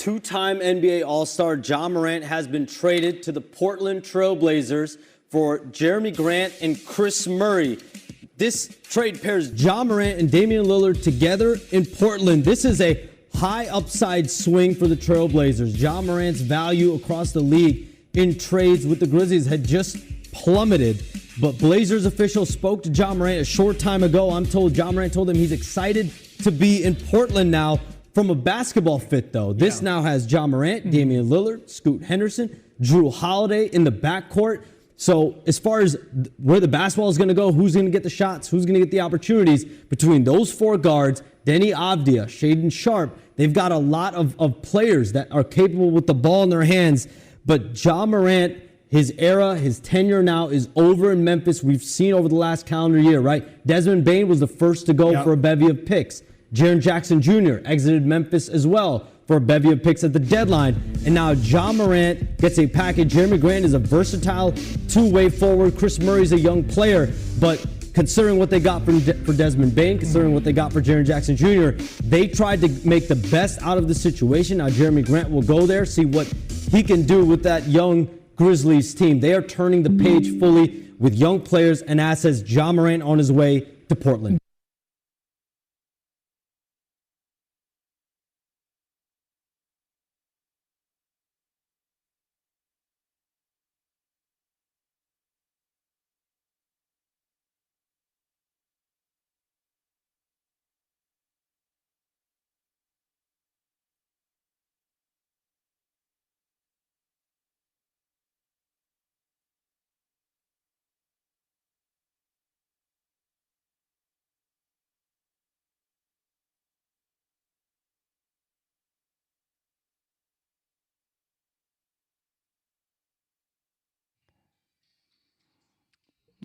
two-time NBA All-Star Ja Morant has been traded to the Portland Trail Blazers for Jeremy Grant and Chris Murray. This trade pairs Ja Morant and Damian Lillard together in Portland. This is a high upside swing for the Trail Blazers. Ja Morant's value across the league in trades with the Grizzlies had just plummeted. But Blazers officials spoke to Ja Morant a short time ago. I'm told Ja Morant told him he's excited to be in Portland now. From a basketball fit, though, this now has Ja Morant, Damian Lillard, Scoot Henderson, Drew Holiday in the backcourt. So as far as where the basketball is going to go, who's going to get the shots, who's going to get the opportunities, between those four guards, Denny Avdia, Shaedon Sharpe, they've got a lot of players that are capable with the ball in their hands. But Ja Morant, his era, his tenure now is over in Memphis. We've seen over the last calendar year, right? Desmond Bane was the first to go for a bevy of picks. Jaren Jackson Jr. exited Memphis as well for a bevy of picks at the deadline. And now Ja Morant gets a package. Jeremy Grant is a versatile two-way forward. Chris Murray's a young player. But considering what they got for Desmond Bane, considering what they got for Jaren Jackson Jr., they tried to make the best out of the situation. Now Jeremy Grant will go there, see what he can do with that young Grizzlies team. They are turning the page fully with young players and assets. Ja Morant on his way to Portland.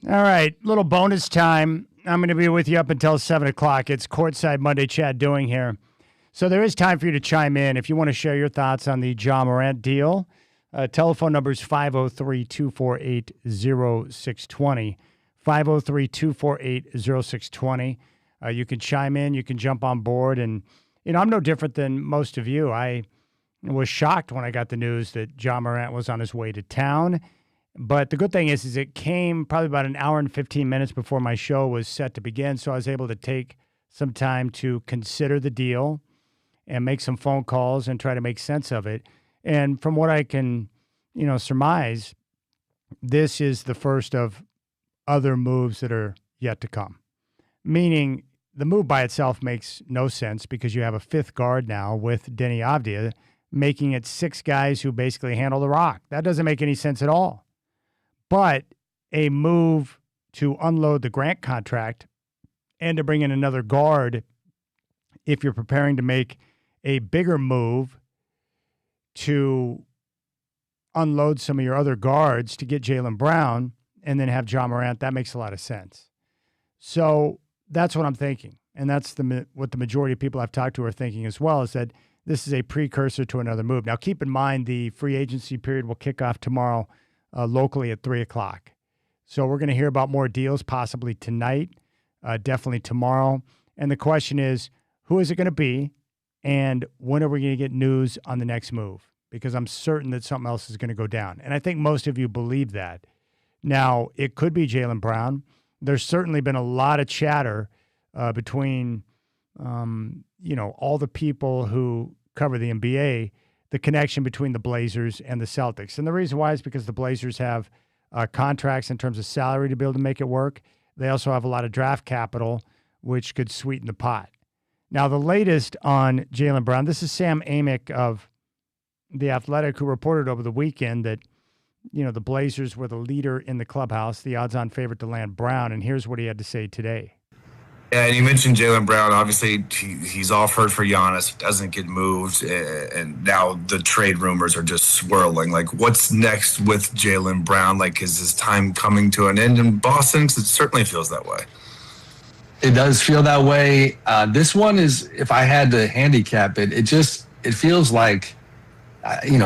All right, little bonus time. I'm going to be with you up until 7 o'clock. It's Courtside Monday, Chad Doing here. So there is time for you to chime in if you want to share your thoughts on the Ja Morant deal. Telephone number is 503-248-0620. 503-248-0620. You can chime in. You can jump on board. And, you know, I'm no different than most of you. I was shocked when I got the news that Ja Morant was on his way to town. But the good thing is it came probably about an hour and 15 minutes before my show was set to begin. So I was able to take some time to consider the deal and make some phone calls and try to make sense of it. And from what I can, you know, surmise, this is the first of other moves that are yet to come. Meaning the move by itself makes no sense because you have a fifth guard now with Denny Avdia, making it six guys who basically handle the rock. That doesn't make any sense at all. But a move to unload the Grant contract and to bring in another guard, if you're preparing to make a bigger move to unload some of your other guards to get Jaylen Brown and then have Ja Morant, that makes a lot of sense. So that's what I'm thinking. And that's what the majority of people I've talked to are thinking as well, is that this is a precursor to another move. Now, keep in mind the free agency period will kick off tomorrow locally at 3 o'clock. So we're going to hear about more deals possibly tonight, definitely tomorrow. And the question is, who is it going to be? And when are we going to get news on the next move? Because I'm certain that something else is going to go down. And I think most of you believe that. Now, it could be Jaylen Brown. There's certainly been a lot of chatter between, all the people who cover the NBA, the connection between the Blazers and the Celtics. And the reason why is because the Blazers have contracts in terms of salary to be able to make it work. They also have a lot of draft capital, which could sweeten the pot. Now, the latest on Jaylen Brown, this is Sam Amick of The Athletic, who reported over the weekend that, the Blazers were the leader in the clubhouse, the odds-on favorite to land Brown. And here's what he had to say today. Yeah, and you mentioned Jaylen Brown. Obviously, he's offered for Giannis. He doesn't get moved, and now the trade rumors are just swirling. Like, what's next with Jaylen Brown? Like, is his time coming to an end in Boston? Because it certainly feels that way. It does feel that way. This one is, if I had to handicap it, it feels like,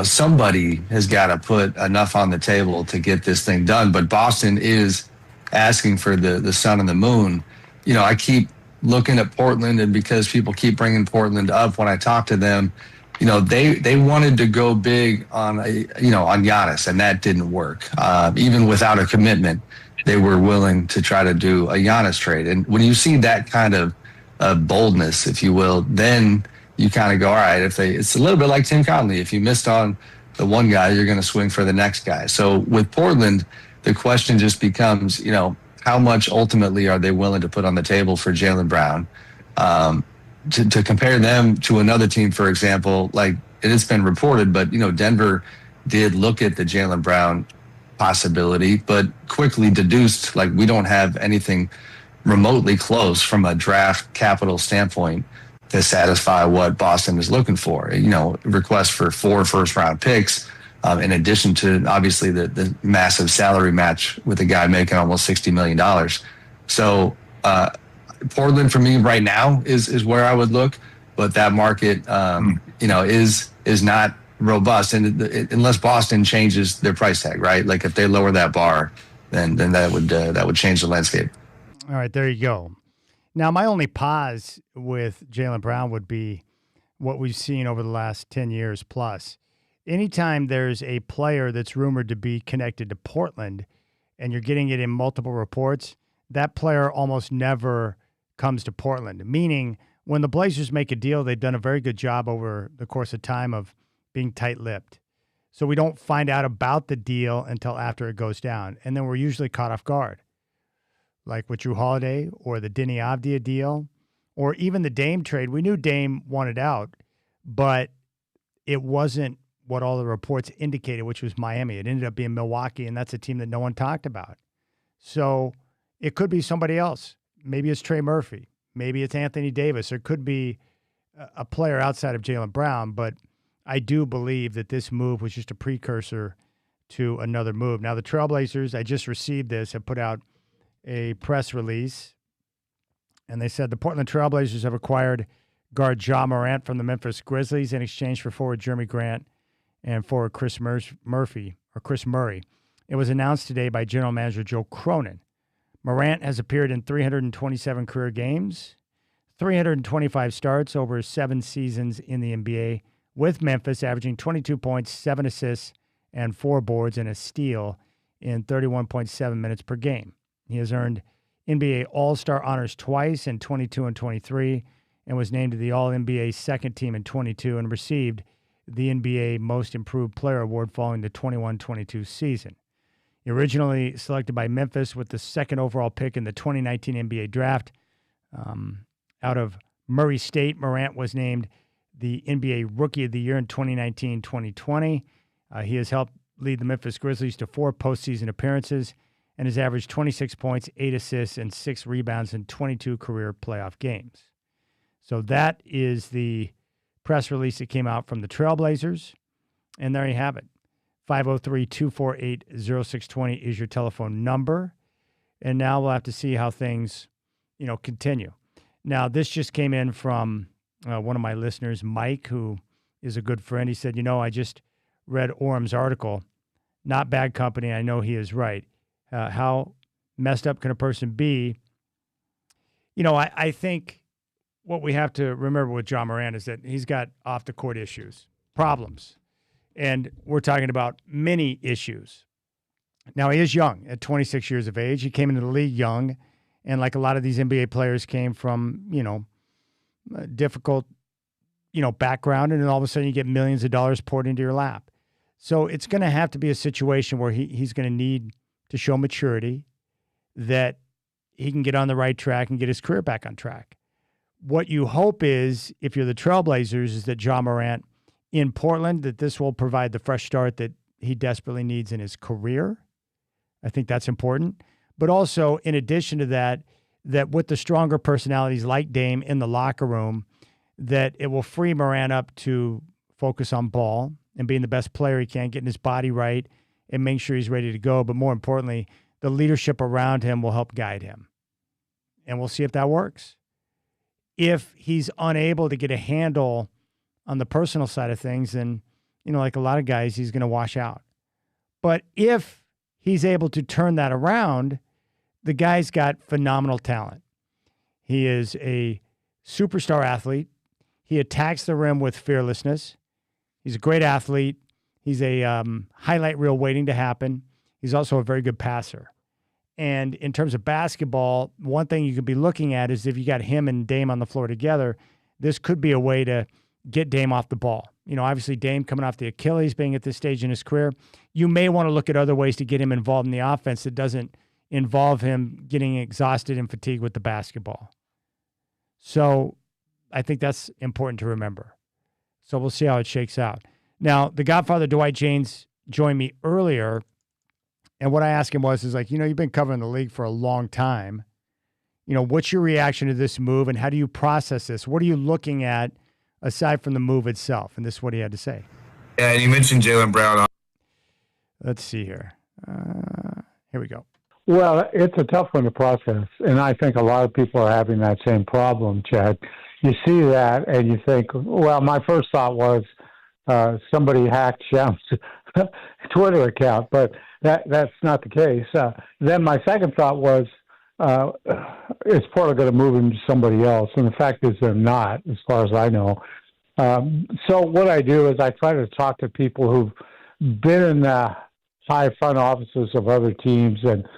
somebody has got to put enough on the table to get this thing done. But Boston is asking for the sun and the moon. I keep looking at Portland, and because people keep bringing Portland up when I talk to them, they wanted to go big on on Giannis, and that didn't work. Even without a commitment, they were willing to try to do a Giannis trade. And when you see that kind of boldness, if you will, then you kind of go, all right. It's a little bit like Tim Conley. If you missed on the one guy, you're going to swing for the next guy. So with Portland, the question just becomes, how much ultimately are they willing to put on the table for Jaylen Brown? To compare them to another team, for example, like it has been reported, but Denver did look at the Jaylen Brown possibility, but quickly deduced like we don't have anything remotely close from a draft capital standpoint to satisfy what Boston is looking for. Requests for 4 first-round picks, in addition to obviously the massive salary match with a guy making almost $60 million. So Portland for me right now is where I would look, but that market, is not robust, and unless Boston changes their price tag, right? Like if they lower that bar, then that would change the landscape. All right, there you go. Now, my only pause with Jaylen Brown would be what we've seen over the last 10 years plus. Anytime there's a player that's rumored to be connected to Portland and you're getting it in multiple reports, that player almost never comes to Portland, meaning when the Blazers make a deal, they've done a very good job over the course of time of being tight-lipped. So we don't find out about the deal until after it goes down, and then we're usually caught off guard, like with Drew Holiday or the Deni Avdija deal or even the Dame trade. We knew Dame wanted out, but it wasn't what all the reports indicated, which was Miami. It ended up being Milwaukee, and that's a team that no one talked about. So it could be somebody else. Maybe it's Trey Murphy. Maybe it's Anthony Davis. Or it could be a player outside of Jaylen Brown. But I do believe that this move was just a precursor to another move. Now, the Trailblazers, I just received this, have put out a press release. And they said the Portland Trailblazers have acquired guard Ja Morant from the Memphis Grizzlies in exchange for forward Jeremy Grant and forward Chris Murray. It was announced today by General Manager Joe Cronin. Morant has appeared in 327 career games, 325 starts over 7 seasons in the NBA, with Memphis averaging 22 points, 7 assists, and 4 boards and a steal in 31.7 minutes per game. He has earned NBA All-Star honors twice in 22 and 23 and was named to the All-NBA second team in 22 and received the NBA Most Improved Player Award following the 21-22 season. Originally selected by Memphis with the second overall pick in the 2019 NBA draft. Out of Murray State, Morant was named the NBA Rookie of the Year in 2019-2020. He has helped lead the Memphis Grizzlies to 4 postseason appearances and has averaged 26 points, 8 assists, and 6 rebounds in 22 career playoff games. So that is the press release that came out from the Trailblazers, and there you have it. 503-248-0620 is your telephone number. And now we'll have to see how things, continue. Now, this just came in from one of my listeners, Mike, who is a good friend. He said, I just read Orem's article. Not bad company. I know he is right. How messed up can a person be? I think what we have to remember with Ja Morant is that he's got off-the-court issues, problems. And we're talking about many issues. Now, he is young at 26 years of age. He came into the league young. And like a lot of these NBA players came from, a difficult, background. And then all of a sudden you get millions of dollars poured into your lap. So it's going to have to be a situation where he's going to need to show maturity, that he can get on the right track and get his career back on track. What you hope is, if you're the Trailblazers, is that Ja Morant in Portland, that this will provide the fresh start that he desperately needs in his career. I think that's important. But also, in addition to that, that with the stronger personalities like Dame in the locker room, that it will free Morant up to focus on ball and being the best player he can, getting his body right and making sure he's ready to go. But more importantly, the leadership around him will help guide him. And we'll see if that works. If he's unable to get a handle on the personal side of things, then, like a lot of guys, he's going to wash out. But if he's able to turn that around, the guy's got phenomenal talent. He is a superstar athlete. He attacks the rim with fearlessness. He's a great athlete. He's a highlight reel waiting to happen. He's also a very good passer. And in terms of basketball, one thing you could be looking at is if you got him and Dame on the floor together, this could be a way to get Dame off the ball. Obviously Dame coming off the Achilles, being at this stage in his career, you may want to look at other ways to get him involved in the offense that doesn't involve him getting exhausted and fatigued with the basketball. So I think that's important to remember. So we'll see how it shakes out. Now, the Godfather Dwight James joined me earlier, and what I asked him was, you've been covering the league for a long time. What's your reaction to this move, and how do you process this? What are you looking at aside from the move itself? And this is what he had to say. Yeah, and you mentioned Jaylen Brown. Let's see here. Here we go. Well, it's a tough one to process, and I think a lot of people are having that same problem, Chad. You see that, and you think, well, my first thought was somebody hacked Shem's Twitter account, but that's not the case. Then my second thought was, is Portland going to move him to somebody else? And the fact is they're not, as far as I know. So what I do is I try to talk to people who've been in the high front offices of other teams and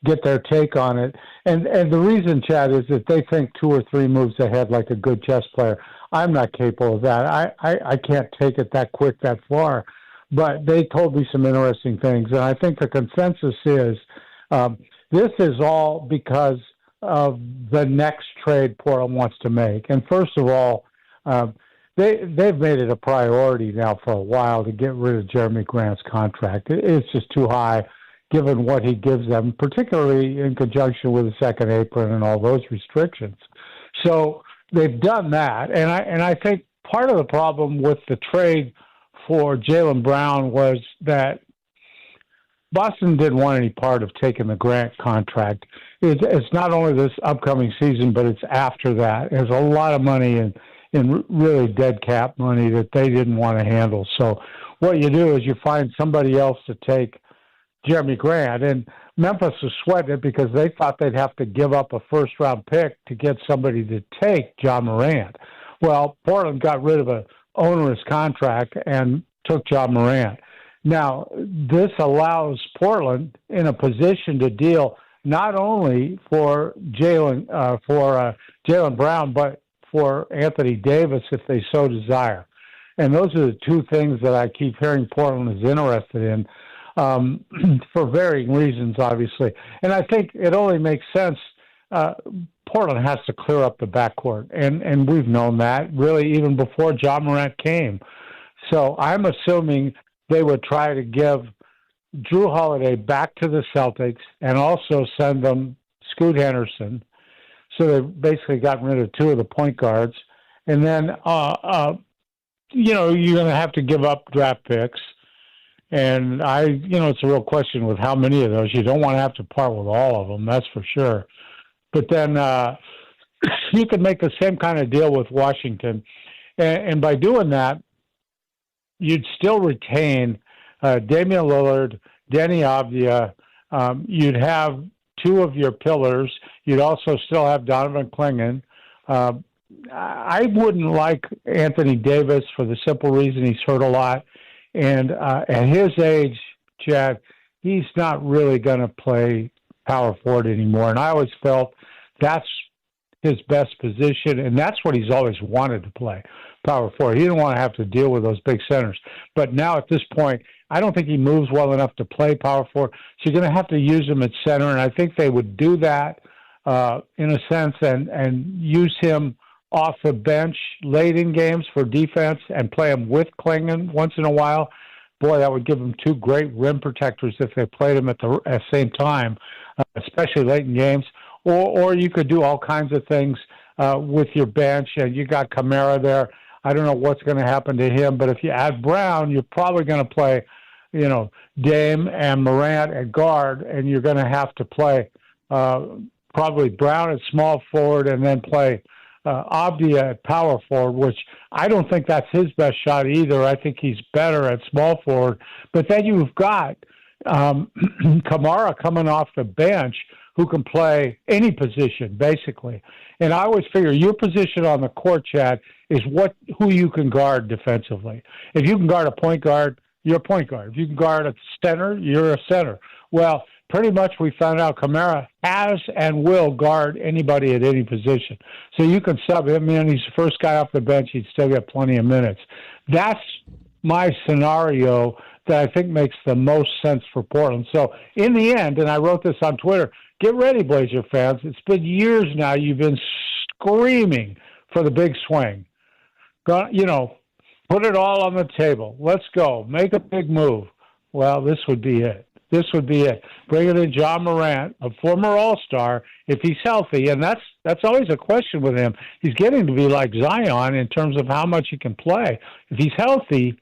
get their take on it. And the reason, Chad, is that they think 2 or 3 moves ahead like a good chess player. I'm not capable of that. I can't take it that quick, that far. But they told me some interesting things. And I think the consensus is this is all because of the next trade Portland wants to make. And first of all, they've made it a priority now for a while to get rid of Jeremy Grant's contract. It's just too high given what he gives them, particularly in conjunction with the second apron and all those restrictions. So they've done that. And I think part of the problem with the trade for Jaylen Brown was that Boston didn't want any part of taking the Grant contract. It's not only this upcoming season, but it's after that. There's a lot of money in really dead cap money that they didn't want to handle. So what you do is you find somebody else to take Jeremy Grant. And Memphis was sweating it because they thought they'd have to give up a first-round pick to get somebody to take Ja Morant. Well, Portland got rid of an onerous contract and took Ja Morant. Now, this allows Portland in a position to deal not only for Jaylen Brown, but for Anthony Davis if they so desire. And those are the 2 things that I keep hearing Portland is interested in for varying reasons, obviously. And I think it only makes sense. Portland has to clear up the backcourt, and we've known that really even before Ja Morant came. So I'm assuming they would try to give Drew Holiday back to the Celtics and also send them Scoot Henderson. So they've basically gotten rid of 2 of the point guards. And then, you're going to have to give up draft picks. And it's a real question with how many of those. You don't want to have to part with all of them, that's for sure. But then you could make the same kind of deal with Washington. And by doing that, you'd still retain Damian Lillard, Danny Avdija. You'd have 2 of your pillars. You'd also still have Donovan Clingan. I wouldn't like Anthony Davis for the simple reason he's hurt a lot. And at his age, Chad, he's not really going to play power forward anymore. And I always felt that's his best position, and that's what he's always wanted to play, power forward. He didn't want to have to deal with those big centers. But now at this point, I don't think he moves well enough to play power forward. So you're going to have to use him at center, and I think they would do that in a sense and use him off the bench late in games for defense and play him with Clingan once in a while. Boy, that would give them 2 great rim protectors if they played them at the same time, especially late in games. Or you could do all kinds of things with your bench, and you got Kamara there. I don't know what's going to happen to him, but if you add Brown, you're probably going to play, Dame and Morant at guard, and you're going to have to play probably Brown at small forward and then play Avdija at power forward, which I don't think that's his best shot either. I think he's better at small forward. But then you've got Kamara coming off the bench who can play any position, basically. And I always figure your position on the court, Chad, is who you can guard defensively. If you can guard a point guard, you're a point guard. If you can guard a center, you're a center. Well, pretty much we found out Kamara has and will guard anybody at any position. So you can sub him in. He's the first guy off the bench. He'd still get plenty of minutes. That's my scenario that I think makes the most sense for Portland. So in the end, and I wrote this on Twitter, get ready, Blazer fans. It's been years now you've been screaming for the big swing. Put it all on the table. Let's go. Make a big move. Well, this would be it. This would be it. Bring it in Ja Morant, a former All-Star, if he's healthy. And that's always a question with him. He's getting to be like Zion in terms of how much he can play. If he's healthy,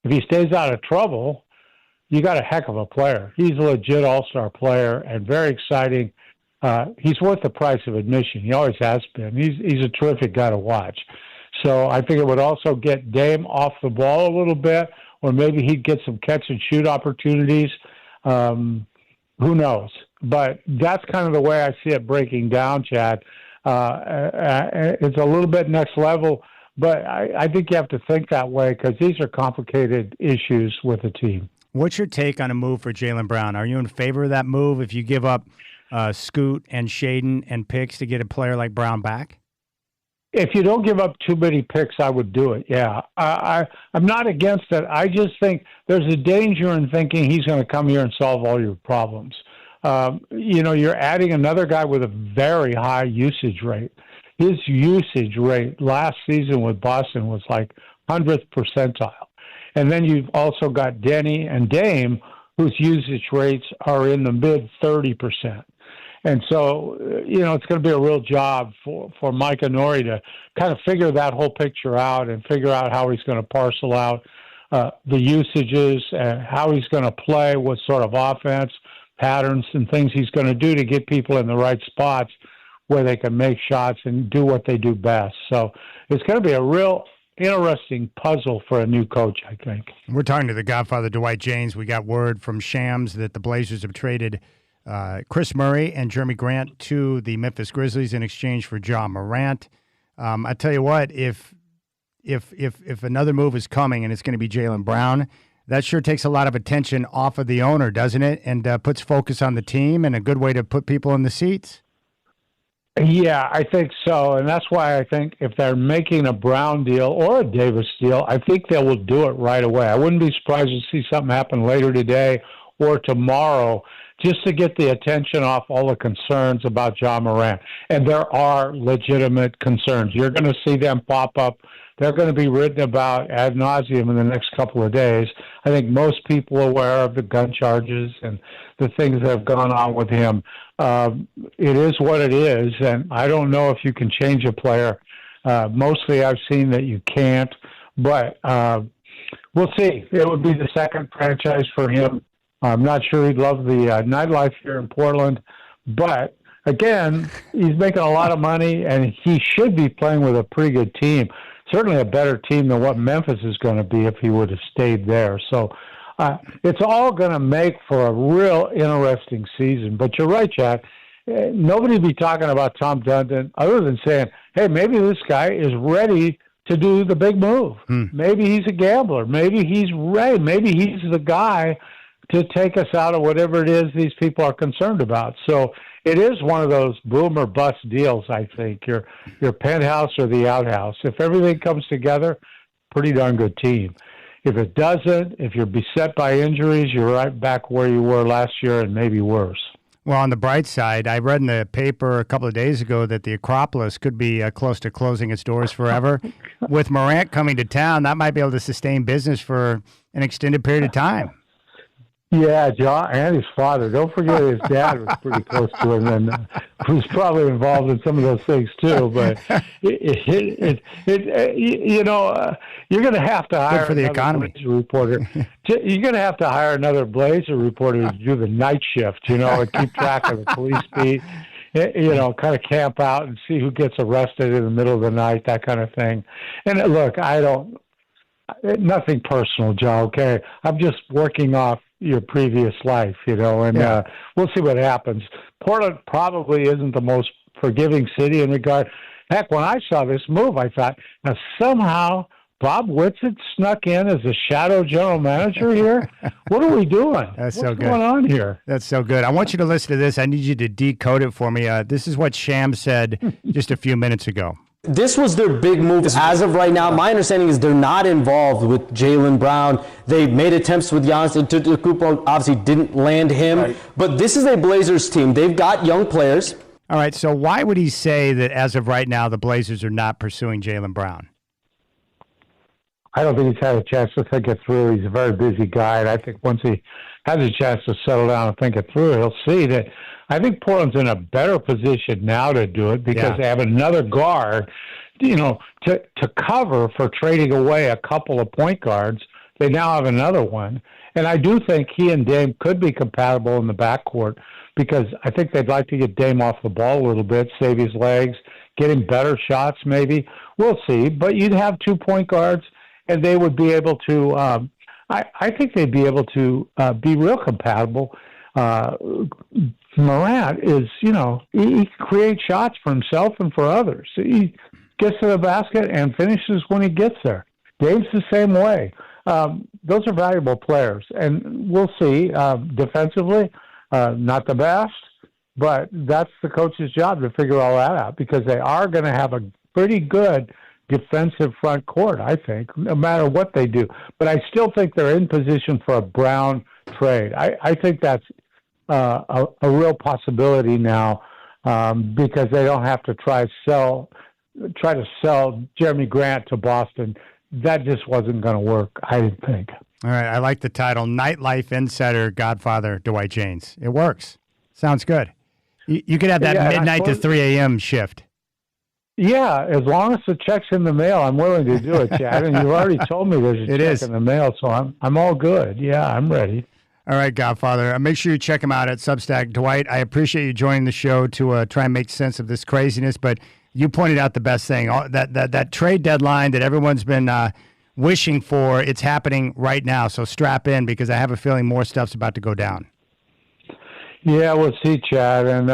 if he stays out of trouble, you got a heck of a player. He's a legit all-star player and very exciting. He's worth the price of admission. He always has been. He's a terrific guy to watch. So I think it would also get Dame off the ball a little bit, or maybe he'd get some catch-and-shoot opportunities. Who knows? But that's kind of the way I see it breaking down, Chad. It's a little bit next level, but I think you have to think that way because these are complicated issues with the team. What's your take on a move for Jaylen Brown? Are you in favor of that move if you give up Scoot and Shaden and picks to get a player like Brown back? If you don't give up too many picks, I would do it, yeah. I'm not against it. I just think there's a danger in thinking he's going to come here and solve all your problems. You're adding another guy with a very high usage rate. His usage rate last season with Boston was like 100th percentile. And then you've also got Denny and Dame, whose usage rates are in the mid 30%. And so, it's going to be a real job for Mike Nori to kind of figure that whole picture out and figure out how he's going to parcel out the usages and how he's going to play, what sort of offense, patterns, and things he's going to do to get people in the right spots where they can make shots and do what they do best. So it's going to be a real interesting puzzle for a new coach, I think. We're talking to the Godfather, Dwight Jaynes. We got word from Shams that the Blazers have traded Chris Murray and Jeremy Grant to the Memphis Grizzlies in exchange for Ja Morant. I tell you what, if another move is coming and it's going to be Jaylen Brown, that sure takes a lot of attention off of the owner, doesn't it? And puts focus on the team and a good way to put people in the seats. Yeah, I think so. And that's why I think if they're making a Brown deal or a Davis deal, I think they will do it right away. I wouldn't be surprised to see something happen later today or tomorrow just to get the attention off all the concerns about Ja Morant. And there are legitimate concerns. You're going to see them pop up. They're going to be written about ad nauseum in the next couple of days. I think most people are aware of the gun charges and the things that have gone on with him. It is what it is, and I don't know if you can change a player. Mostly I've seen that you can't, but we'll see. It would be the second franchise for him. I'm not sure he'd love the nightlife here in Portland, but again, he's making a lot of money, and he should be playing with a pretty good team. Certainly a better team than what Memphis is going to be if he would have stayed there. So it's all going to make for a real interesting season. But you're right, Chad. Nobody would be talking about Tom Dundon other than saying, hey, maybe this guy is ready to do the big move. Maybe he's a gambler. Maybe he's ready. Maybe he's the guy to take us out of whatever it is these people are concerned about. So it is one of those boom or bust deals, I think. Your penthouse or the outhouse. If everything comes together, pretty darn good team. If it doesn't, if you're beset by injuries, you're right back where you were last year and maybe worse. Well, on the bright side, I read in the paper a couple of days ago that the Acropolis could be close to closing its doors forever. With Morant coming to town, that might be able to sustain business for an extended period of time. Yeah, John and his father. Don't forget his dad was pretty close to him and was probably involved in some of those things too. But you're going to have to hire for the economy Blazer reporter. You're going to have to hire another Blazer reporter to do the night shift. And keep track of the police beat. Kind of camp out and see who gets arrested in the middle of the night, that kind of thing. And look, nothing personal, Joe. Okay, I'm just working off your previous life, and we'll see what happens. Portland probably isn't the most forgiving city in regard. Heck, when I saw this move, I thought, now somehow Bob Whitsitt snuck in as a shadow general manager here? What are we doing? What's going on here? That's so good. I want you to listen to this. I need you to decode it for me. This is what Sham said just a few minutes ago. This was their big move as of right now. My understanding is they're not involved with Jaylen Brown. They made attempts with Giannis Antetokounmpo, obviously didn't land him. Right. But this is a Blazers team. They've got young players. All right, so why would he say that as of right now the Blazers are not pursuing Jaylen Brown? I don't think he's had a chance to think it through. He's a very busy guy, and I think once he has a chance to settle down and think it through, he'll see that. I think Portland's in a better position now to do it because they have another guard, to cover for trading away a couple of point guards. They now have another one. And I do think he and Dame could be compatible in the backcourt because I think they'd like to get Dame off the ball a little bit, save his legs, get him better shots maybe. We'll see. But you'd have 2 point guards, and they would be able to I think they'd be able to be real compatible. Morant is, he creates shots for himself and for others. He gets to the basket and finishes when he gets there. Dave's the same way. Those are valuable players, and we'll see. Defensively, not the best, but that's the coach's job to figure all that out because they are going to have a pretty good defensive front court, I think, no matter what they do. But I still think they're in position for a Brown trade. I think that's a real possibility now because they don't have to try to sell Jeremy Grant to Boston. That just wasn't going to work, I didn't think. All right, I like the title, Nightlife Insider Godfather Dwight Jaynes. It works. Sounds good. You could have that midnight to 3 a.m. shift. Yeah, as long as the check's in the mail, I'm willing to do it, Chad. And you've already told me there's a check in the mail, so I'm all good. Yeah, I'm ready. All right, Godfather. Make sure you check him out at Substack. Dwight, I appreciate you joining the show to try and make sense of this craziness, but you pointed out the best thing. That trade deadline that everyone's been wishing for, it's happening right now. So strap in because I have a feeling more stuff's about to go down. Yeah, we'll see, Chad. And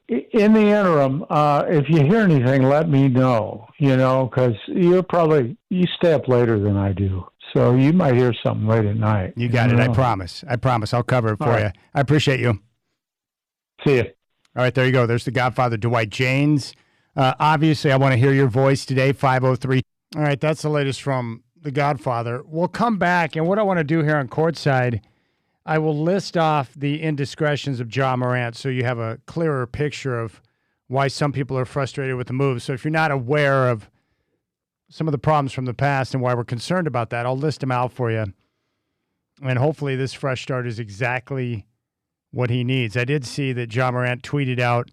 in the interim, if you hear anything, let me know, because you stay up later than I do. So you might hear something late at night. You got it. I promise. I'll cover it for you. I appreciate you. See you. All right, there you go. There's the Godfather, Dwight Jaynes. Obviously, I want to hear your voice today, 503. All right, that's the latest from the Godfather. We'll come back, and what I want to do here on Courtside, I will list off the indiscretions of Ja Morant so you have a clearer picture of why some people are frustrated with the move. So if you're not aware of some of the problems from the past and why we're concerned about that, I'll list them out for you. And hopefully this fresh start is exactly what he needs. I did see that Ja Morant tweeted out,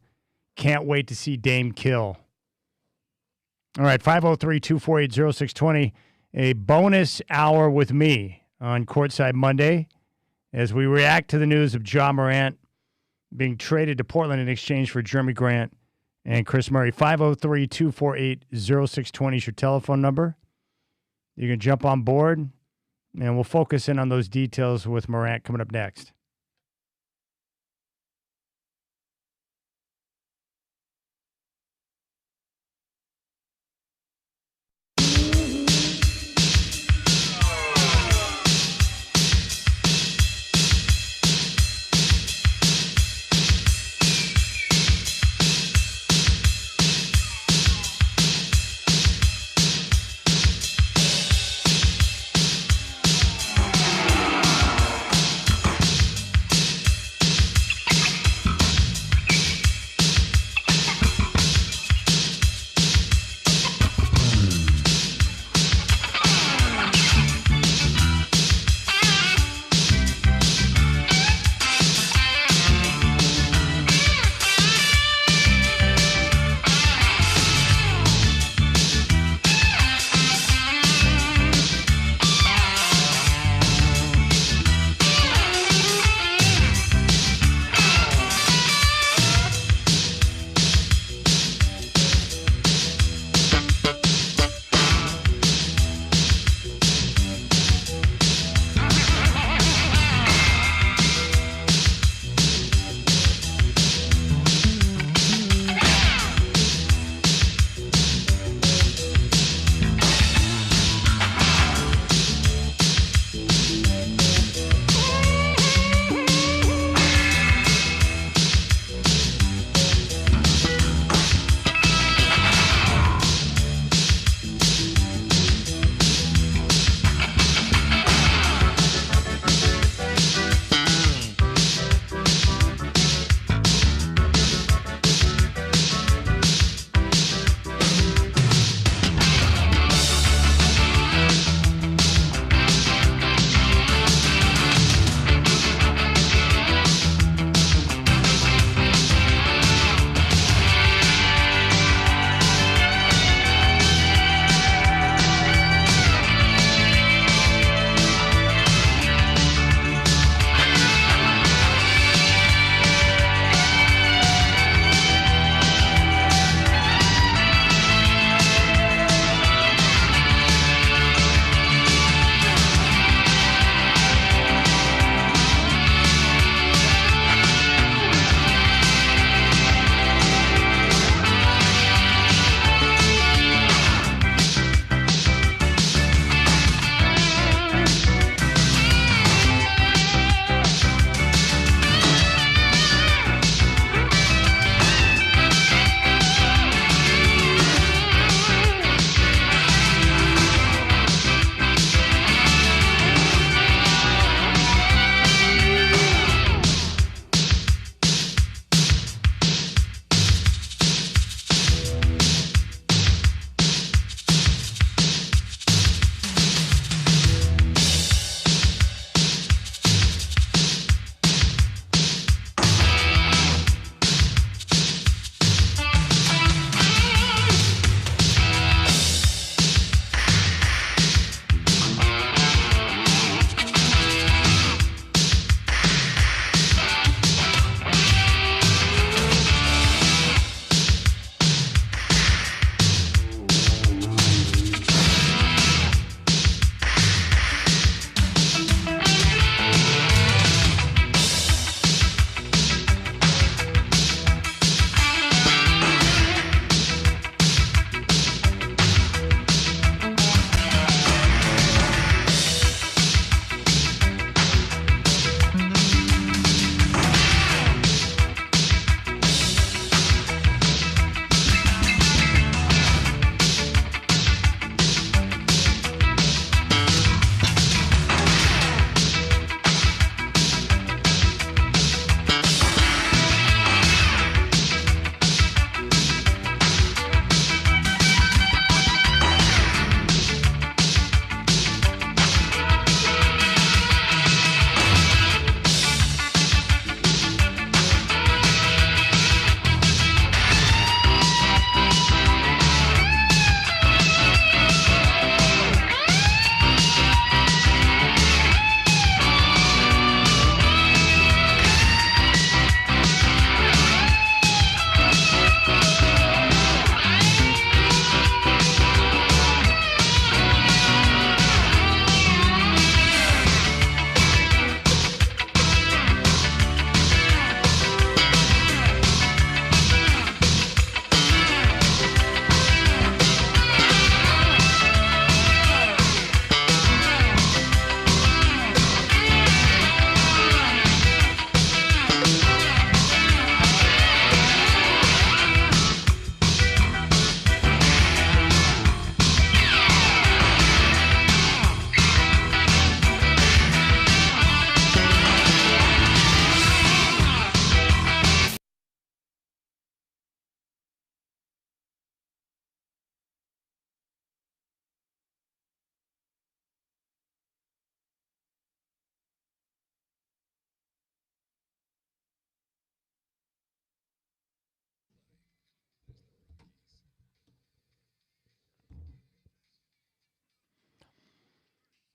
"Can't wait to see Dame kill." All right, 503-248-0620, a bonus hour with me on Courtside Monday as we react to the news of Ja Morant being traded to Portland in exchange for Jeremy Grant and Chris Murray. 503-248-0620 is your telephone number. You can jump on board, and we'll focus in on those details with Morant coming up next.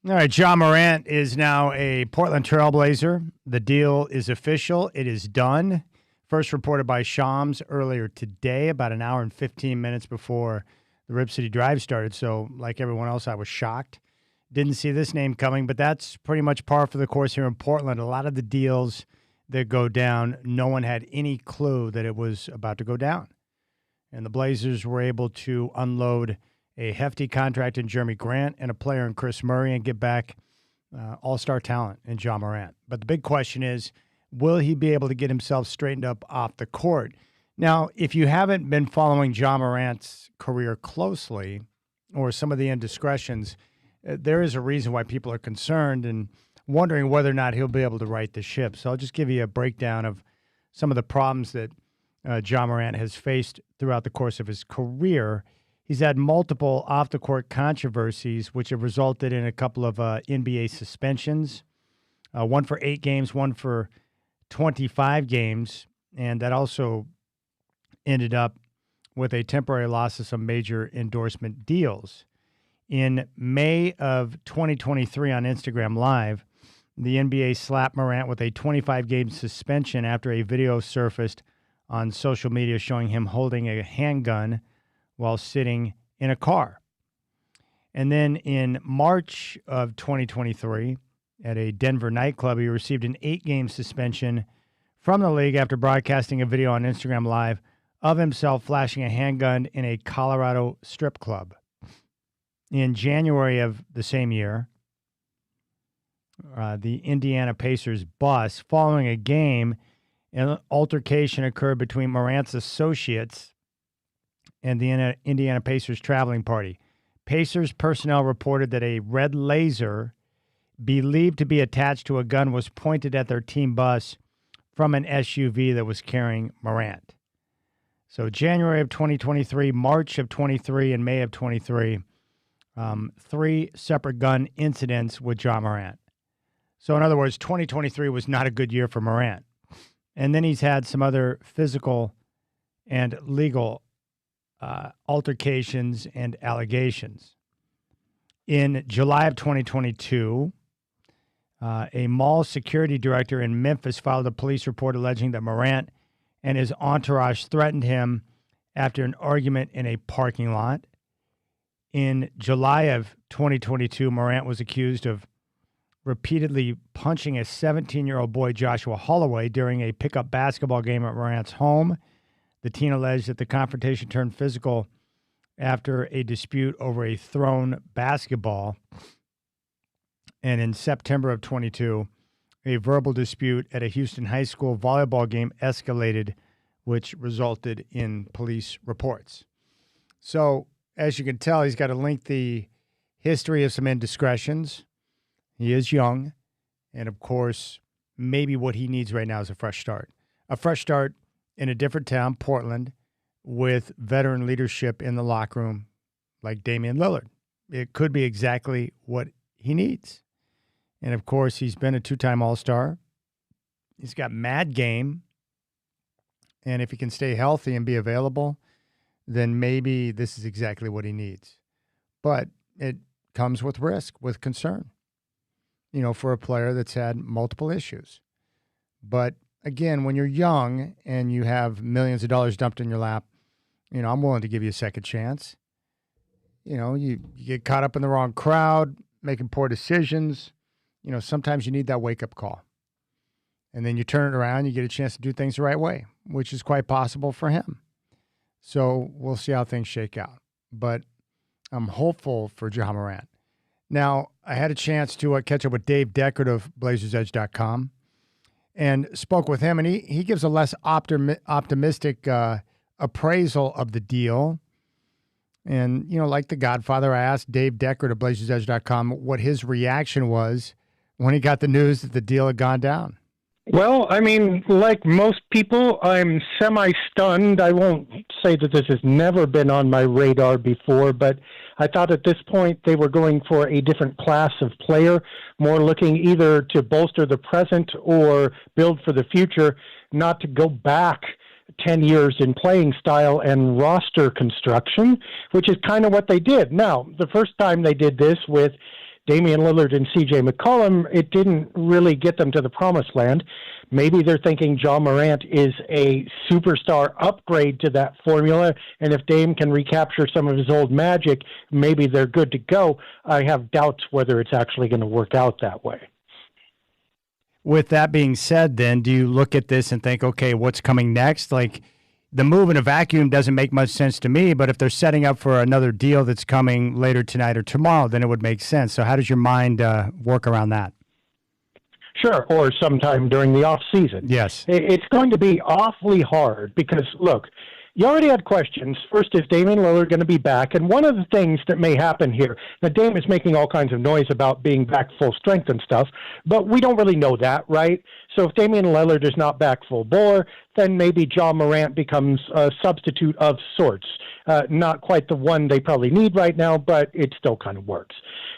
All right, Ja Morant is now a Portland Trailblazer. The deal is official. It is done. First reported by Shams earlier today, about an hour and 15 minutes before the Rip City Drive started. So, like everyone else, I was shocked. Didn't see this name coming, but that's pretty much par for the course here in Portland. A lot of the deals that go down, no one had any clue that it was about to go down. And the Blazers were able to unload a hefty contract in Jeremy Grant and a player in Chris Murray and get back all-star talent in Ja Morant. But the big question is, will he be able to get himself straightened up off the court? Now, if you haven't been following Ja Morant's career closely or some of the indiscretions, there is a reason why people are concerned and wondering whether or not he'll be able to right the ship. So I'll just give you a breakdown of some of the problems that Ja Morant has faced throughout the course of his career. He's had multiple off-the-court controversies, which have resulted in a couple of NBA suspensions, one for 8 games, one for 25 games, and that also ended up with a temporary loss of some major endorsement deals. In May of 2023 on Instagram Live, the NBA slapped Morant with a 25-game suspension after a video surfaced on social media showing him holding a handgun while sitting in a car. And then in March of 2023, at a Denver nightclub, he received an 8-game suspension from the league after broadcasting a video on Instagram Live of himself flashing a handgun in a Colorado strip club. In January of the same year, the Indiana Pacers bus, following a game, an altercation occurred between Morant's associates and the Indiana Pacers traveling party. Pacers personnel reported that a red laser believed to be attached to a gun was pointed at their team bus from an SUV that was carrying Morant. So January of 2023, March of 23, and May of 23, 3 separate gun incidents with Ja Morant. So in other words, 2023 was not a good year for Morant. And then he's had some other physical and legal altercations and allegations. In July of 2022, a mall security director in Memphis filed a police report alleging that Morant and his entourage threatened him after an argument in a parking lot. In July of 2022, Morant was accused of repeatedly punching a 17-year-old boy, Joshua Holloway, during a pickup basketball game at Morant's home. The teen alleged that the confrontation turned physical after a dispute over a thrown basketball. And in September of 22, a verbal dispute at a Houston high school volleyball game escalated, which resulted in police reports. So, as you can tell, he's got a lengthy history of some indiscretions. He is young. And, of course, maybe what he needs right now is a fresh start. A fresh start in a different town, Portland, with veteran leadership in the locker room like Damian Lillard. It could be exactly what he needs. And, of course, he's been a 2-time All-Star. He's got mad game. And if he can stay healthy and be available, then maybe this is exactly what he needs. But it comes with risk, with concern, for a player that's had multiple issues. But again, when you're young and you have millions of dollars dumped in your lap, I'm willing to give you a second chance. You get caught up in the wrong crowd, making poor decisions. Sometimes you need that wake-up call. And then you turn it around, you get a chance to do things the right way, which is quite possible for him. So we'll see how things shake out. But I'm hopeful for Ja Morant. Now, I had a chance to catch up with Dave Deckard of BlazersEdge.com and spoke with him, and he gives a less optimistic appraisal of the deal. And, like The Godfather, I asked Dave Deckard of BlazersEdge.com what his reaction was when he got the news that the deal had gone down. Well, I mean, like most people, I'm semi-stunned. I won't say that this has never been on my radar before, but I thought at this point they were going for a different class of player, more looking either to bolster the present or build for the future, not to go back 10 years in playing style and roster construction, which is kind of what they did. Now, the first time they did this with Damian Lillard and C.J. McCollum, it didn't really get them to the promised land. Maybe they're thinking Ja Morant is a superstar upgrade to that formula, and if Dame can recapture some of his old magic, maybe they're good to go. I have doubts whether it's actually going to work out that way. With that being said, then, do you look at this and think, okay, what's coming next? Like, the move in a vacuum doesn't make much sense to me, but if they're setting up for another deal that's coming later tonight or tomorrow, then it would make sense. So how does your mind work around that? Sure, or sometime during the off season. Yes. It's going to be awfully hard because, look, you already had questions. First, is Damian Lillard going to be back? And one of the things that may happen here, now Dame is making all kinds of noise about being back full strength and stuff, but we don't really know that, right? So if Damian Lillard is not back full bore, then maybe Ja Morant becomes a substitute of sorts. Not quite the one they probably need right now, but it still kind of works.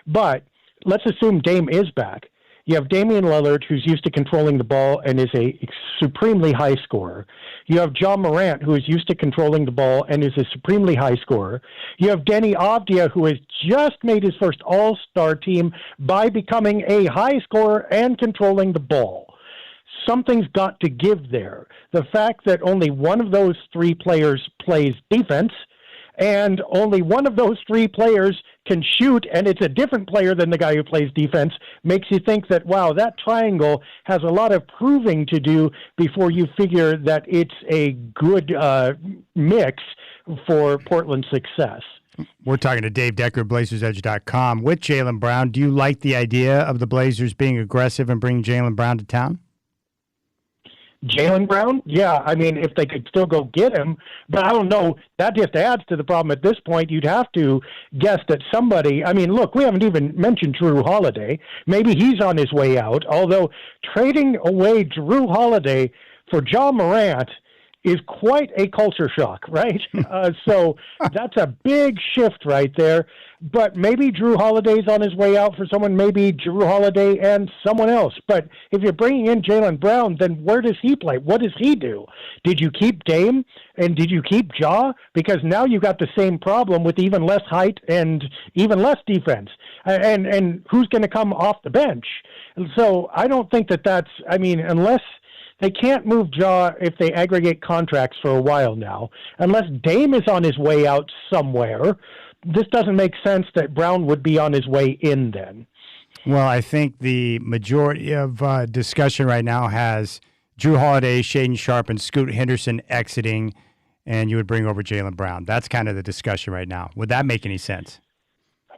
But let's assume Dame is back. You have Damian Lillard, who's used to controlling the ball and is a supremely high scorer. You have Ja Morant, who is used to controlling the ball and is a supremely high scorer. You have Denny Avdia, who has just made his first All-Star team by becoming a high scorer and controlling the ball. Something's got to give there. The fact that only one of those three players plays defense and only one of those three players can shoot, and it's a different player than the guy who plays defense, makes you think that, wow, that triangle has a lot of proving to do before you figure that it's a good mix for Portland's success. We're talking to Dave Decker, BlazersEdge.com. With Jaylen Brown, do you like the idea of the Blazers being aggressive and bringing Jaylen Brown to town? Jaylen Brown? Yeah, I mean, if they could still go get him, but I don't know. That just adds to the problem at this point. You'd have to guess that somebody, I mean, look, we haven't even mentioned Drew Holiday. Maybe he's on his way out, although trading away Drew Holiday for Ja Morant is quite a culture shock, right? So that's a big shift right there. But maybe Drew Holiday's on his way out for someone, maybe Drew Holiday and someone else. But if you're bringing in Jaylen Brown, then where does he play? What does he do? Did you keep Dame and did you keep Ja? Because now you've got the same problem with even less height and even less defense. And who's going to come off the bench? And so I don't think that's, I mean, unless they can't move Ja if they aggregate contracts for a while now, unless Dame is on his way out somewhere. This doesn't make sense that Brown would be on his way in then. Well, I think the majority of discussion right now has Drew Holiday, Shaedon Sharpe, and Scoot Henderson exiting, and you would bring over Jaylen Brown. That's kind of the discussion right now. Would that make any sense?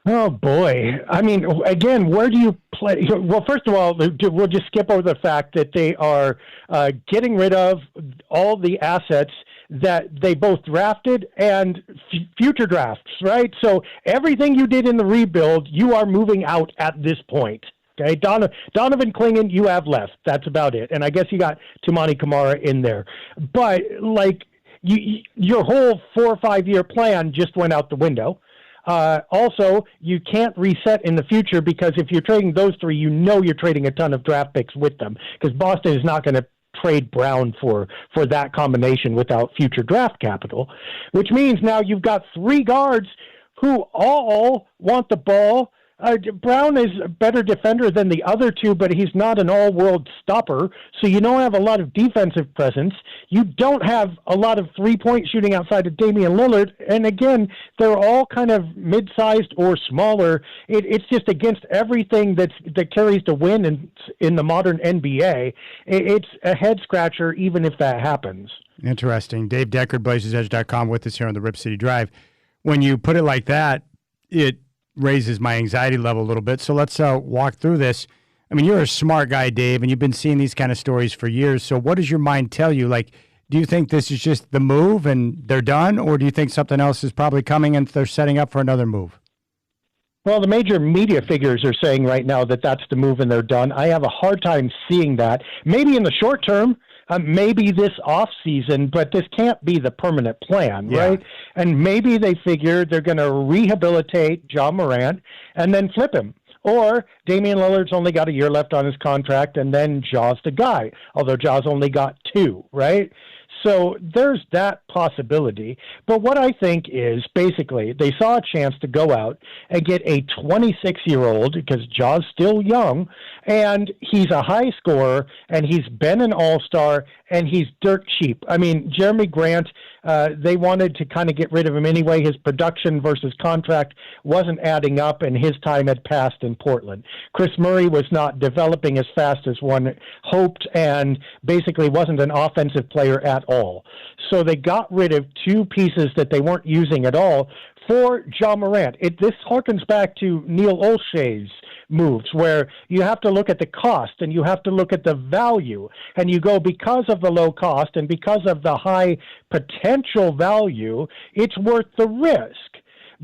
Oh, boy. I mean, again, where do you play? Well, first of all, we'll just skip over the fact that they are getting rid of all the assets that they both drafted and future drafts, right? So everything you did in the rebuild, you are moving out at this point. Okay, Donovan Clingan, you have left. That's about it. And I guess you got Toumani Camara in there. But, like, your whole 4 or 5 year plan just went out the window. Also, you can't reset in the future because if you're trading those three, you know you're trading a ton of draft picks with them because Boston is not going to trade Brown for that combination without future draft capital, which means now you've got three guards who all want the ball. Brown is a better defender than the other two, but he's not an all-world stopper, so you don't have a lot of defensive presence. You don't have a lot of three-point shooting outside of Damian Lillard, and again, they're all kind of mid-sized or smaller. It's just against everything that carries to win in the modern NBA. It's a head-scratcher even if that happens. Interesting. Dave Decker, BlazersEdge.com, with us here on the Rip City Drive. When you put it like that, it raises my anxiety level a little bit. So let's walk through this. I mean, you're a smart guy, Dave, and you've been seeing these kind of stories for years. So what does your mind tell you? Like, do you think this is just the move and they're done, or do you think something else is probably coming and they're setting up for another move? Well, the major media figures are saying right now that that's the move and they're done. I have a hard time seeing that. Maybe in the short term, maybe this off season, but this can't be the permanent plan, right? And maybe they figure they're going to rehabilitate Ja Morant and then flip him. Or Damian Lillard's only got a year left on his contract, and then Ja's the guy, although Ja's only got 2, right? So there's that possibility. But what I think is basically they saw a chance to go out and get a 26-year-old, because Ja's still young, and he's a high scorer, and he's been an all-star, and he's dirt cheap. I mean, Jeremy Grant, they wanted to kind of get rid of him anyway. His production versus contract wasn't adding up, and his time had passed in Portland. Chris Murray was not developing as fast as one hoped, and basically wasn't an offensive player at all. So they got rid of two pieces that they weren't using at all for Ja Morant. This harkens back to Neil Olshey's moves, where you have to look at the cost and you have to look at the value, and you go, because of the low cost and because of the high potential value, it's worth the risk.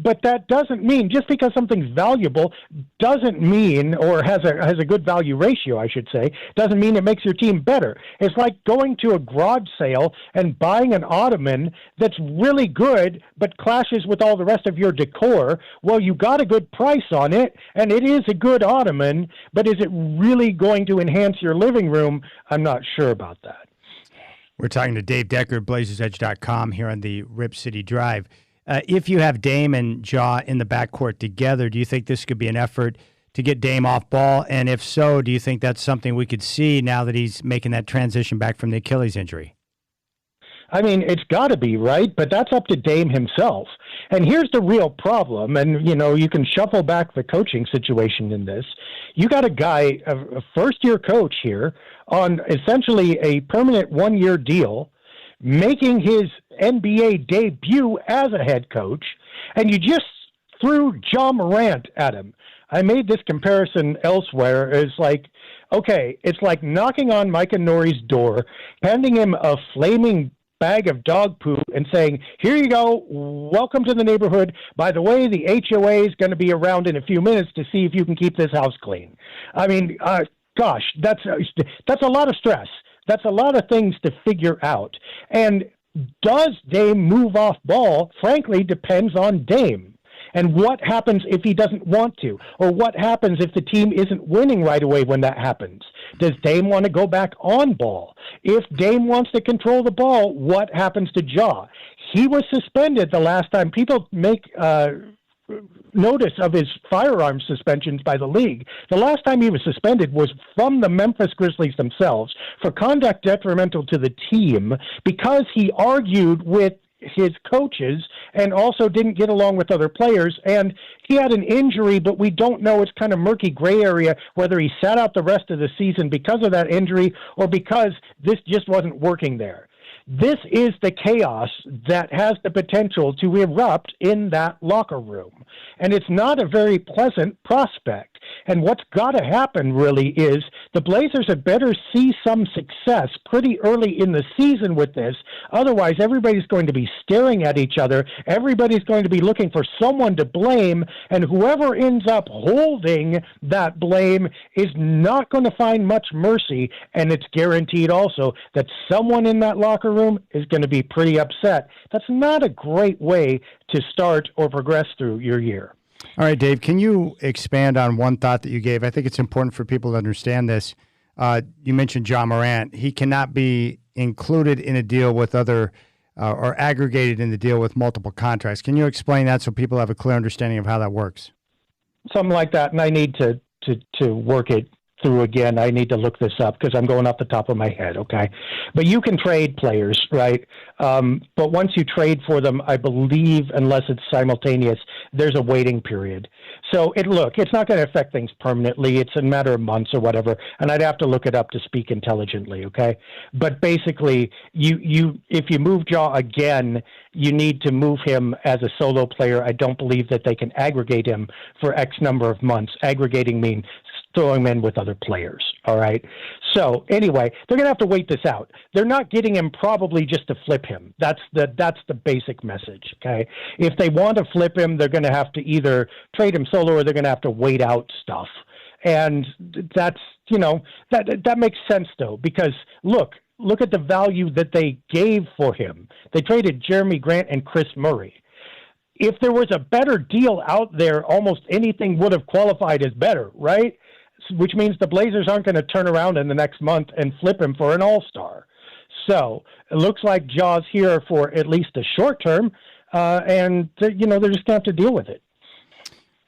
But that doesn't mean, just because something's valuable doesn't mean, or has a good value ratio, I should say, doesn't mean it makes your team better. It's like going to a garage sale and buying an ottoman that's really good but clashes with all the rest of your decor. Well, you got a good price on it, and it is a good ottoman, but is it really going to enhance your living room? I'm not sure about that. We're talking to Dave Decker, BlazersEdge.com, here on the Rip City Drive. If you have Dame and Ja in the backcourt together, do you think this could be an effort to get Dame off ball? And if so, do you think that's something we could see now that he's making that transition back from the Achilles injury? I mean, it's got to be, right? But that's up to Dame himself. And here's the real problem. And, you can shuffle back the coaching situation in this. You got a guy, a first-year coach here, on essentially a permanent one-year deal, making his NBA debut as a head coach, and you just threw Ja Morant at him. I made this comparison elsewhere. It's like, okay, it's like knocking on Micah Nori's door, handing him a flaming bag of dog poo and saying, here you go, welcome to the neighborhood. By the way, the HOA is going to be around in a few minutes to see if you can keep this house clean. I mean, gosh, that's a lot of stress. That's a lot of things to figure out. And does Dame move off ball? Frankly, depends on Dame. And what happens if he doesn't want to? Or what happens if the team isn't winning right away when that happens? Does Dame want to go back on ball? If Dame wants to control the ball, what happens to Ja? He was suspended the last time. People make notice of his firearms suspensions by the league. The last time he was suspended was from the Memphis Grizzlies themselves for conduct detrimental to the team, because he argued with his coaches and also didn't get along with other players. And he had an injury, but we don't know. It's kind of murky gray area whether he sat out the rest of the season because of that injury or because this just wasn't working there. This is the chaos that has the potential to erupt in that locker room. And it's not a very pleasant prospect. And what's got to happen really is the Blazers had better see some success pretty early in the season with this. Otherwise, everybody's going to be staring at each other. Everybody's going to be looking for someone to blame. And whoever ends up holding that blame is not going to find much mercy. And it's guaranteed also that someone in that locker room is going to be pretty upset. That's not a great way to start or progress through your year. All right, Dave, can you expand on one thought that you gave? I think it's important for people to understand this. You mentioned Ja Morant. He cannot be included in a deal with other or aggregated in the deal with multiple contracts. Can you explain that so people have a clear understanding of how that works? Something like that, and I need to work it through again. I need to look this up because I'm going off the top of my head, okay? But you can trade players, right? But once you trade for them, I believe, unless it's simultaneous, there's a waiting period. So it's not going to affect things permanently. It's a matter of months or whatever, and I'd have to look it up to speak intelligently, okay? But basically, if you move Ja again, you need to move him as a solo player. I don't believe that they can aggregate him for X number of months. Aggregating means throwing him in with other players, all right? So anyway, they're going to have to wait this out. They're not getting him probably just to flip him. That's the basic message, okay? If they want to flip him, they're going to have to either trade him solo or they're going to have to wait out stuff. And that's, that makes sense, though, because look at the value that they gave for him. They traded Jeremy Grant and Chris Murray. If there was a better deal out there, almost anything would have qualified as better, right? Which means the Blazers aren't going to turn around in the next month and flip him for an all-star. So it looks like Ja's here for at least a short term, and they're just going to have to deal with it.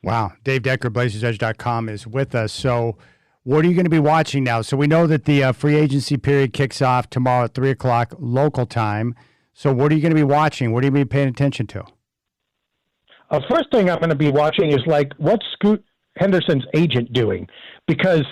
Wow. Dave Decker, BlazersEdge.com, is with us. So what are you going to be watching now? So we know that the free agency period kicks off tomorrow at 3 o'clock local time. So what are you going to be watching? What are you going to be paying attention to? First thing I'm going to be watching is what's Scoot Henderson's agent doing, because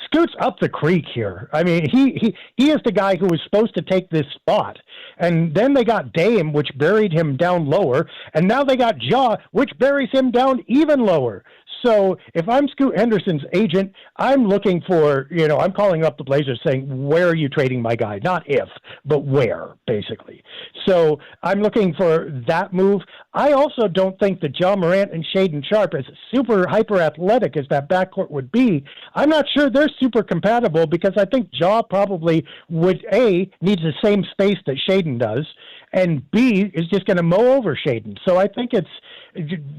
Scoot's up the creek here. I mean, he is the guy who was supposed to take this spot, and then they got Dame, which buried him down lower, and now they got Ja, which buries him down even lower. So if I'm Scoot Henderson's agent, I'm looking for, I'm calling up the Blazers saying, where are you trading my guy? Not if, but where, basically. So I'm looking for that move. I also don't think that Ja Morant and Shaedon Sharpe, as super hyper athletic as that backcourt would be, I'm not sure they're super compatible, because I think Ja probably would, A, needs the same space that Shaedon does, and B, is just going to mow over Shaedon. So I think it's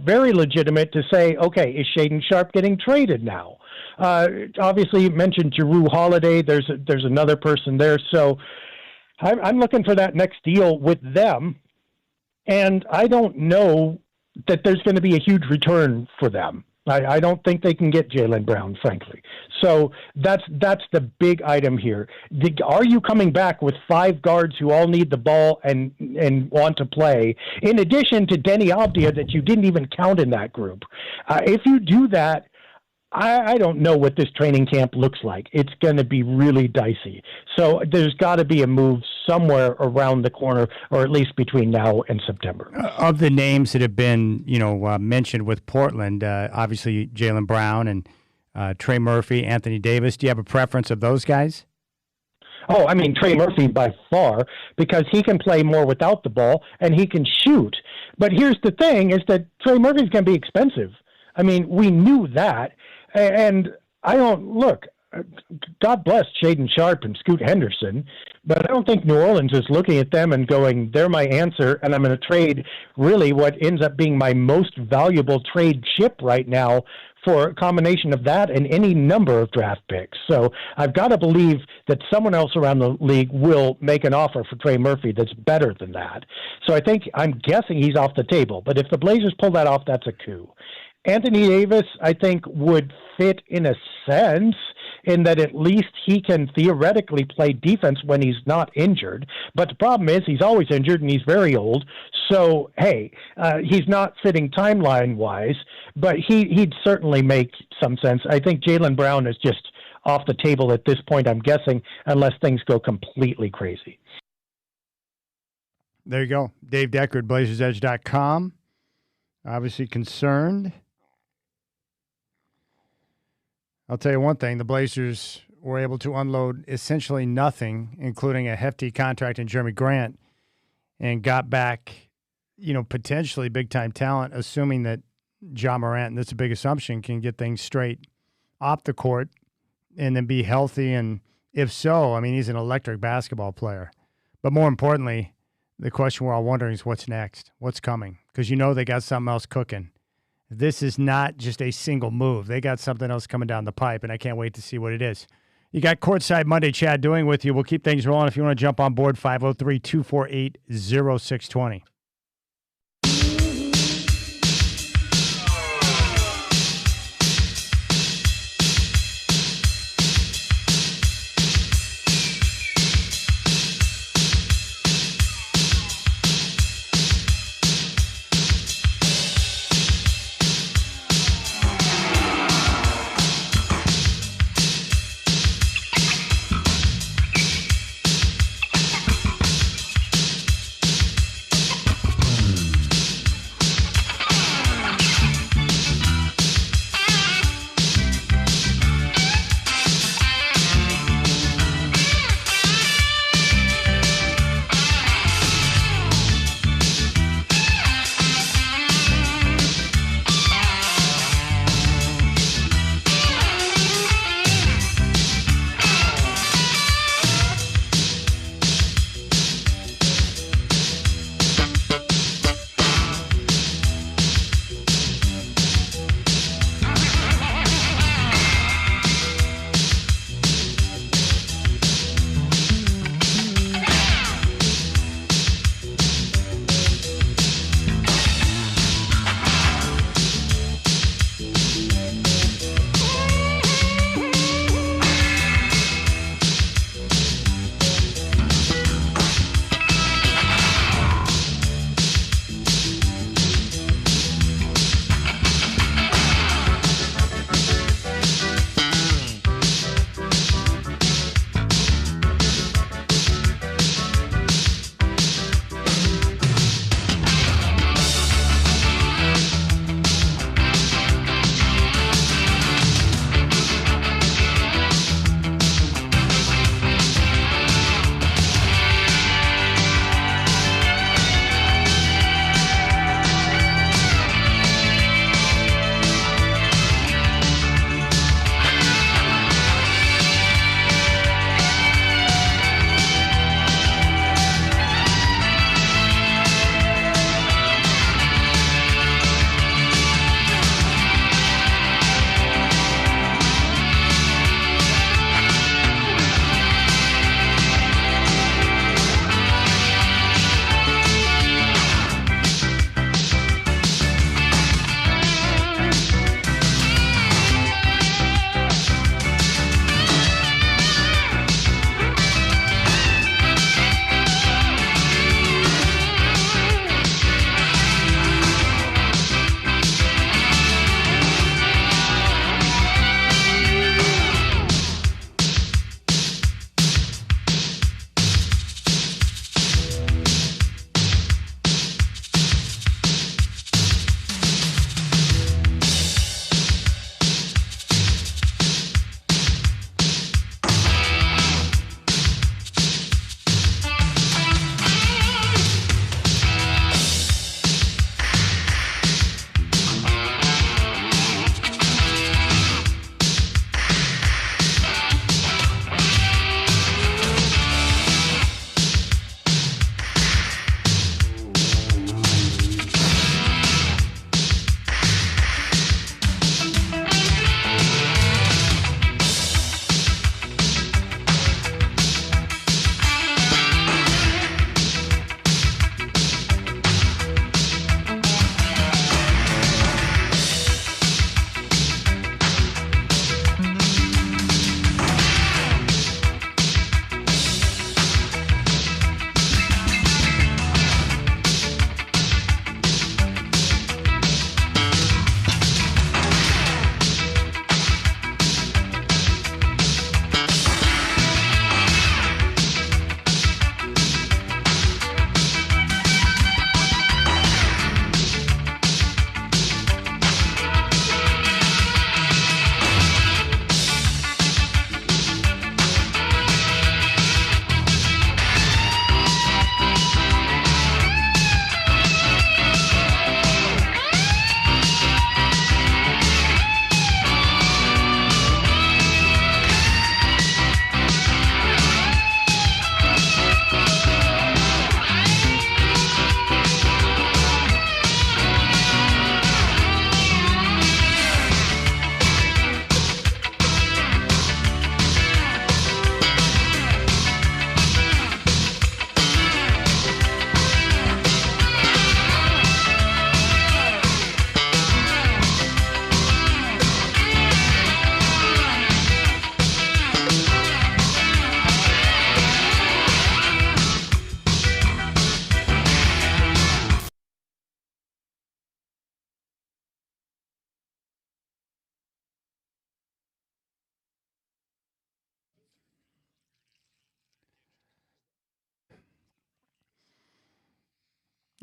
very legitimate to say, okay, is Shaedon Sharpe getting traded now? Obviously, you mentioned Jrue Holiday. There's another person there. So I'm looking for that next deal with them. And I don't know that there's going to be a huge return for them. I don't think they can get Jaylen Brown, frankly. So that's the big item here. Are you coming back with 5 guards who all need the ball and want to play, in addition to Denny Avdia that you didn't even count in that group? If you do that, I don't know what this training camp looks like. It's going to be really dicey. So there's got to be a move somewhere around the corner, or at least between now and September. Of the names that have been, mentioned with Portland, obviously Jaylen Brown and Trey Murphy, Anthony Davis. Do you have a preference of those guys? Oh, I mean, Trey Murphy by far, because he can play more without the ball and he can shoot. But here's the thing, is that Trey Murphy's going to be expensive. I mean, we knew that. And I don't look. God bless Shaedon Sharpe and Scoot Henderson, but I don't think New Orleans is looking at them and going, "They're my answer," and I'm going to trade really what ends up being my most valuable trade chip right now for a combination of that and any number of draft picks. So I've got to believe that someone else around the league will make an offer for Trey Murphy that's better than that. So I'm guessing he's off the table. But if the Blazers pull that off, that's a coup. Anthony Davis, I think, would fit in a sense in that at least he can theoretically play defense when he's not injured. But the problem is he's always injured and he's very old. So, hey, he's not fitting timeline-wise, but he'd certainly make some sense. I think Jaylen Brown is just off the table at this point, I'm guessing, unless things go completely crazy. There you go. Dave Decker, BlazersEdge.com. Obviously concerned. I'll tell you one thing, the Blazers were able to unload essentially nothing, including a hefty contract in Jeremy Grant, and got back, potentially big-time talent, assuming that Ja Morant, and that's a big assumption, can get things straight off the court and then be healthy. And if so, he's an electric basketball player. But more importantly, the question we're all wondering is what's next? What's coming? Because they got something else cooking. This is not just a single move. They got something else coming down the pipe, and I can't wait to see what it is. You got Courtside Monday, Chad, doing with you. We'll keep things rolling. If you want to jump on board, 503-248-0620.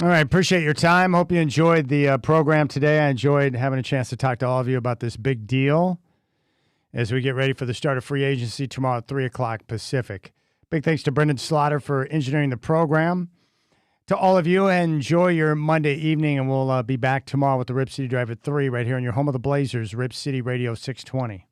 All right. Appreciate your time. Hope you enjoyed the program today. I enjoyed having a chance to talk to all of you about this big deal as we get ready for the start of free agency tomorrow at 3 o'clock Pacific. Big thanks to Brendan Slaughter for engineering the program. To all of you, enjoy your Monday evening, and we'll be back tomorrow with the Rip City Drive at 3 right here on your home of the Blazers, Rip City Radio 620.